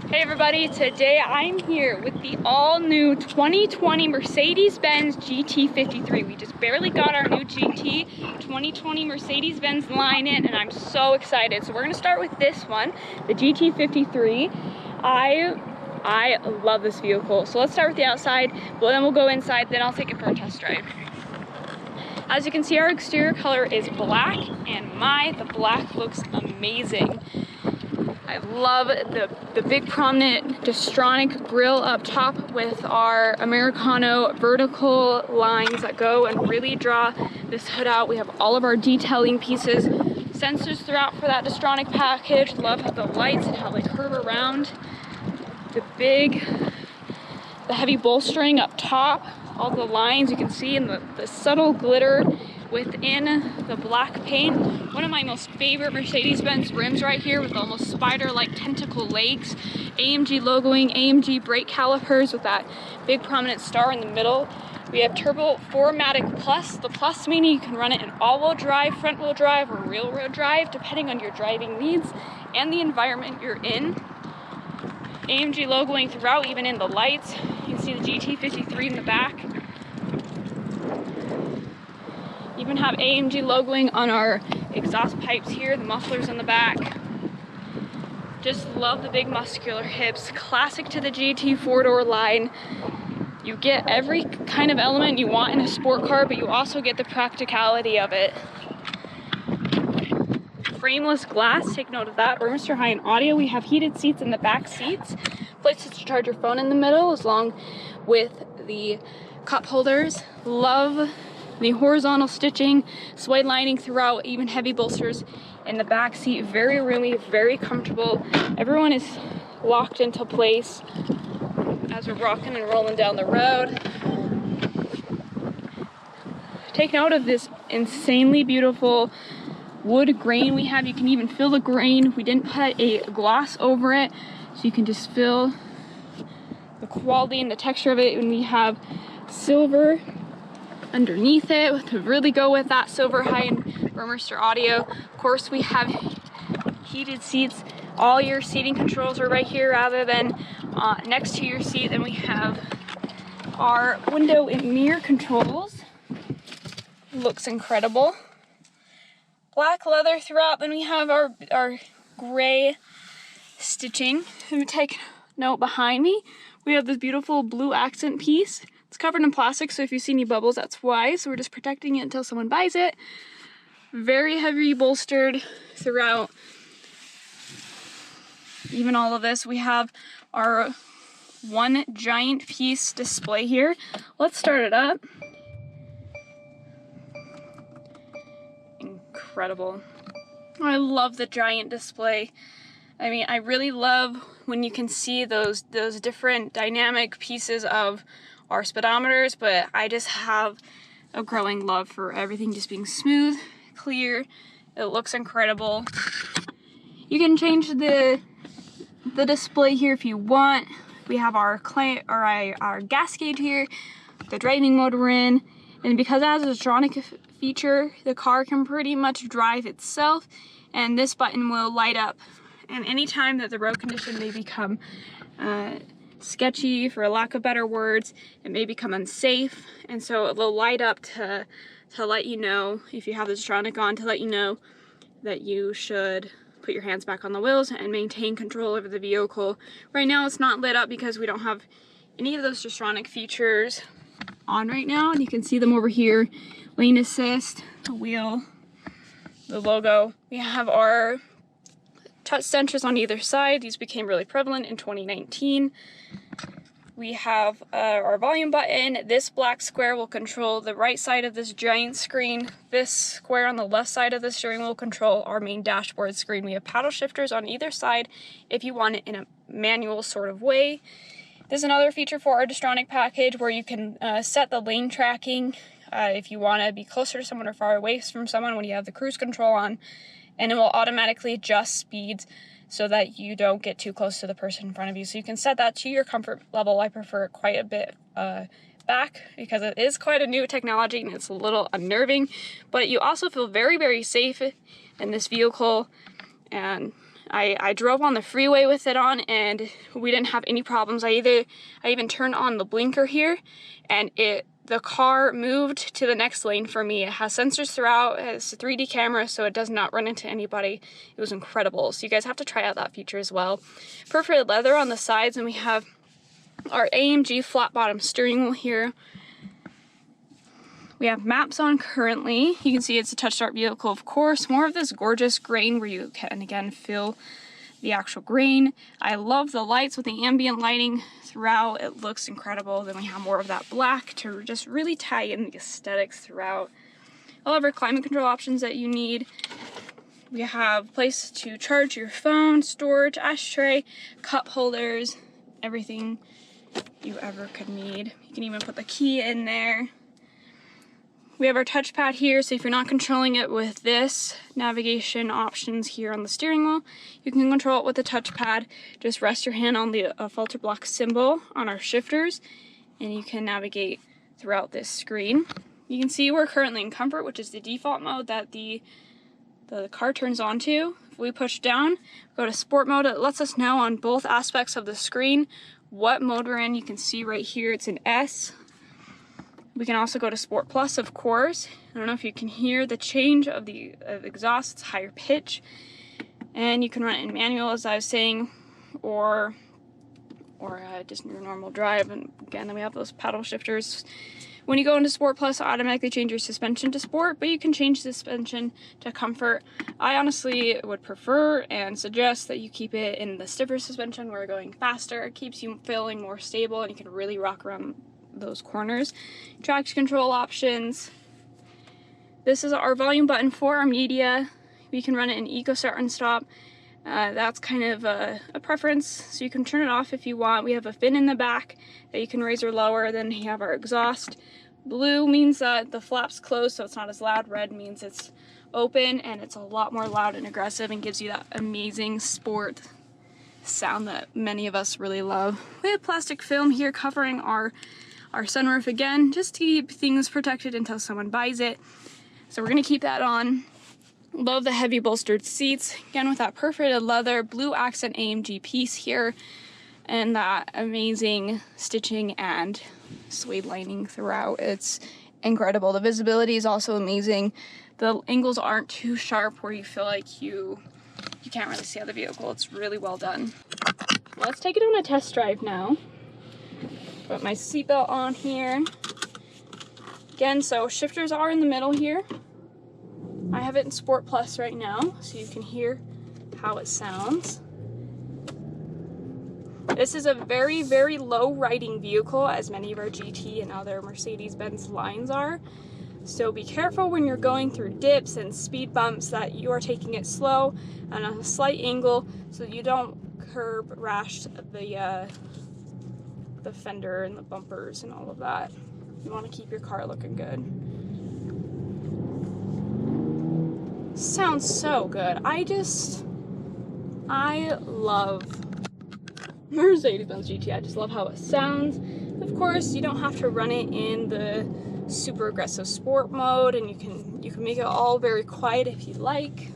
Hey everybody, today I'm here with the all-new 2020 Mercedes-Benz GT53. We just barely got our new GT 2020 Mercedes-Benz line in and I'm so excited. So we're gonna start with this one, the GT53. I love this vehicle. So let's start with the outside, but then we'll go inside, then I'll take it for a test drive. As you can see, our exterior color is black and the black looks amazing. I love the big prominent Distronic grille up top with our Americano vertical lines that go and really draw this hood out. We have all of our detailing pieces, sensors throughout for that Distronic package. Love how the lights and how they curve around. The heavy bolstering up top, all the lines you can see, and the subtle glitter within the black paint. One of my most favorite Mercedes-Benz rims right here with almost spider-like tentacle legs. AMG logoing, AMG brake calipers with that big prominent star in the middle. We have Turbo 4MATIC Plus. The Plus meaning you can run it in all-wheel drive, front-wheel drive, or rear-wheel drive, depending on your driving needs and the environment you're in. AMG logoing throughout, even in the lights. You can see the GT53 in the back. Even have AMG logoing on our exhaust pipes here, the mufflers on the back. Just love the big muscular hips, classic to the GT four-door line. You get every kind of element you want in a sport car, but you also get the practicality of it. Frameless glass, take note of that. Burmester high-end audio. We have heated seats in the back seats, places to charge your phone in the middle, along with the cup holders. Love the horizontal stitching, suede lining throughout, even heavy bolsters in the back seat. Very roomy, very comfortable. Everyone is locked into place as we're rocking and rolling down the road. Take note of this insanely beautiful wood grain we have. You can even feel the grain. We didn't put a gloss over it, so you can just feel the quality and the texture of it. And we have silver underneath it to really go with that silver high-end Burmester audio. Of course, we have heated seats. All your seating controls are right here rather than next to your seat. Then we have our window and mirror controls. Looks incredible. Black leather throughout. Then we have our gray stitching. And we take note behind me. We have this beautiful blue accent piece. It's covered in plastic, so if you see any bubbles, that's why. So we're just protecting it until someone buys it. Very heavy bolstered throughout. Even all of this. We have our one giant piece display here. Let's start it up. Incredible. I love the giant display. I mean, I really love when you can see those different dynamic pieces of our speedometers, but I just have a growing love for everything just being smooth, clear. It looks incredible. You can change the display here if you want. We have our gas gauge here, the driving mode we're in, and because it has a Distronic feature, the car can pretty much drive itself, and this button will light up. And anytime that the road condition may become sketchy, for lack of better words, it may become unsafe, and so it will light up to let you know, if you have the Distronic on, to let you know that you should put your hands back on the wheels and maintain control over the vehicle. Right now it's not lit up because we don't have any of those Distronic features on right now, and you can see them over here. Lane assist, the wheel, the logo. We have our touch sensors on either side. These became really prevalent in 2019. We have our volume button. This black square will control the right side of this giant screen. This square on the left side of the steering wheel will control our main dashboard screen. We have paddle shifters on either side if you want it in a manual sort of way. There's another feature for our Distronic package where you can set the lane tracking if you want to be closer to someone or far away from someone when you have the cruise control on, and it will automatically adjust speeds so that you don't get too close to the person in front of you. So you can set that to your comfort level. I prefer it quite a bit back because it is quite a new technology and it's a little unnerving, but you also feel very, very safe in this vehicle, and I drove on the freeway with it on and we didn't have any problems. I even turned on the blinker here and the car moved to the next lane for me. It has sensors throughout, it has a 3D camera, so it does not run into anybody. It was incredible. So you guys have to try out that feature as well. Perforated leather on the sides, and we have our AMG flat bottom steering wheel here. We have maps on currently. You can see it's a touch start vehicle, of course. More of this gorgeous grain where you can, again, feel the actual grain. I love the lights with the ambient lighting throughout. It looks incredible. Then we have more of that black to just really tie in the aesthetics throughout. All of our climate control options that you need. We have a place to charge your phone, storage, ashtray, cup holders, everything you ever could need. You can even put the key in there. We have our touchpad here, so if you're not controlling it with this navigation options here on the steering wheel, you can control it with the touchpad. Just rest your hand on the filter block symbol on our shifters, and you can navigate throughout this screen. You can see we're currently in comfort, which is the default mode that the car turns on to. If we push down, go to sport mode, it lets us know on both aspects of the screen what mode we're in. You can see right here it's an S. We can also go to Sport Plus, of course. I don't know if you can hear the change of the exhaust. It's higher pitch. And you can run it in manual, as I was saying, or just your normal drive. And again, then we have those paddle shifters. When you go into Sport Plus, it'll automatically change your suspension to Sport, but you can change the suspension to Comfort. I honestly would prefer and suggest that you keep it in the stiffer suspension where you're going faster. It keeps you feeling more stable and you can really rock around those corners. Traction control options. This is our volume button for our media. We can run it in eco start and stop. That's kind of a preference, so you can turn it off if you want. We have a fin in the back that you can raise or lower. Then you have our exhaust. Blue means that the flap's closed, so it's not as loud. Red means it's open and it's a lot more loud and aggressive and gives you that amazing sport sound that many of us really love. We have plastic film here covering our sunroof again, just to keep things protected until someone buys it. So we're gonna keep that on. Love the heavy bolstered seats, again with that perforated leather, blue accent AMG piece here, and that amazing stitching and suede lining throughout. It's incredible. The visibility is also amazing. The angles aren't too sharp where you feel like you can't really see out the vehicle. It's really well done. Let's take it on a test drive now. Put my seatbelt on here. Again, so shifters are in the middle here. I have it in Sport Plus right now, so you can hear how it sounds. This is a very, very low riding vehicle, as many of our GT and other Mercedes-Benz lines are. So be careful when you're going through dips and speed bumps that you are taking it slow and on a slight angle so you don't curb rash the fender and the bumpers and all of that. You want to keep your car looking good. Sounds so good. I love Mercedes-Benz GT. I just love how it sounds. Of course, you don't have to run it in the super aggressive sport mode, and you can make it all very quiet if you like.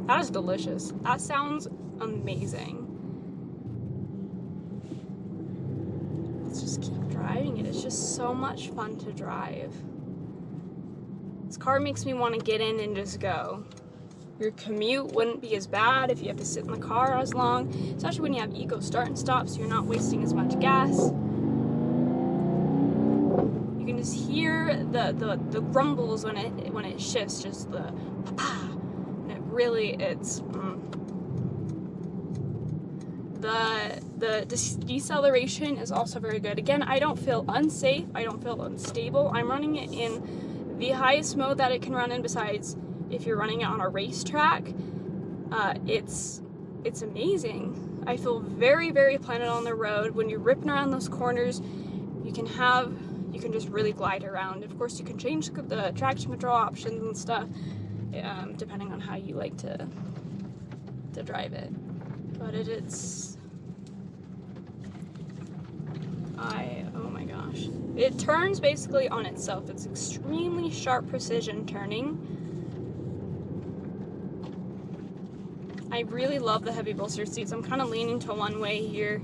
That is delicious. That sounds amazing. Let's just keep driving it. It's just so much fun to drive. This car makes me want to get in and just go. Your commute wouldn't be as bad if you have to sit in the car as long, especially when you have eco start and stop, so you're not wasting as much gas. You can just hear the rumbles when it shifts, just the pa-pa. It's the deceleration is also very good. Again, I don't feel unsafe, I don't feel unstable. I'm running it in the highest mode that it can run in, besides if you're running it on a racetrack. It's amazing. I feel very, very planted on the road. When you're ripping around those corners, you can just really glide around. Of course, you can change the traction control options and stuff, depending on how you like to drive it. But oh my god. gosh. It turns basically on itself. It's extremely sharp precision turning. I really love the heavy bolster seats. I'm kind of leaning to one way here,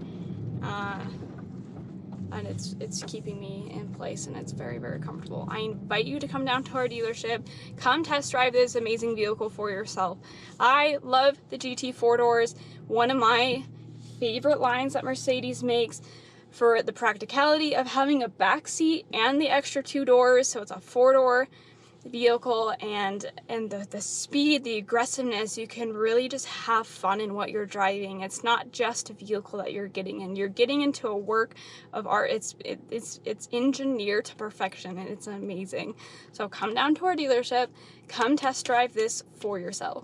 and it's keeping me in place, and it's very, very comfortable. I invite you to come down to our dealership, come test drive this amazing vehicle for yourself. I love the GT 4-doors, one of my favorite lines that Mercedes makes, for the practicality of having a back seat and the extra 2 doors, so it's a 4-door vehicle, and the speed, the aggressiveness. You can really just have fun in what you're driving. It's not just a vehicle that you're getting in. You're getting into a work of art. It's engineered to perfection, and it's amazing. So come down to our dealership, come test drive this for yourself.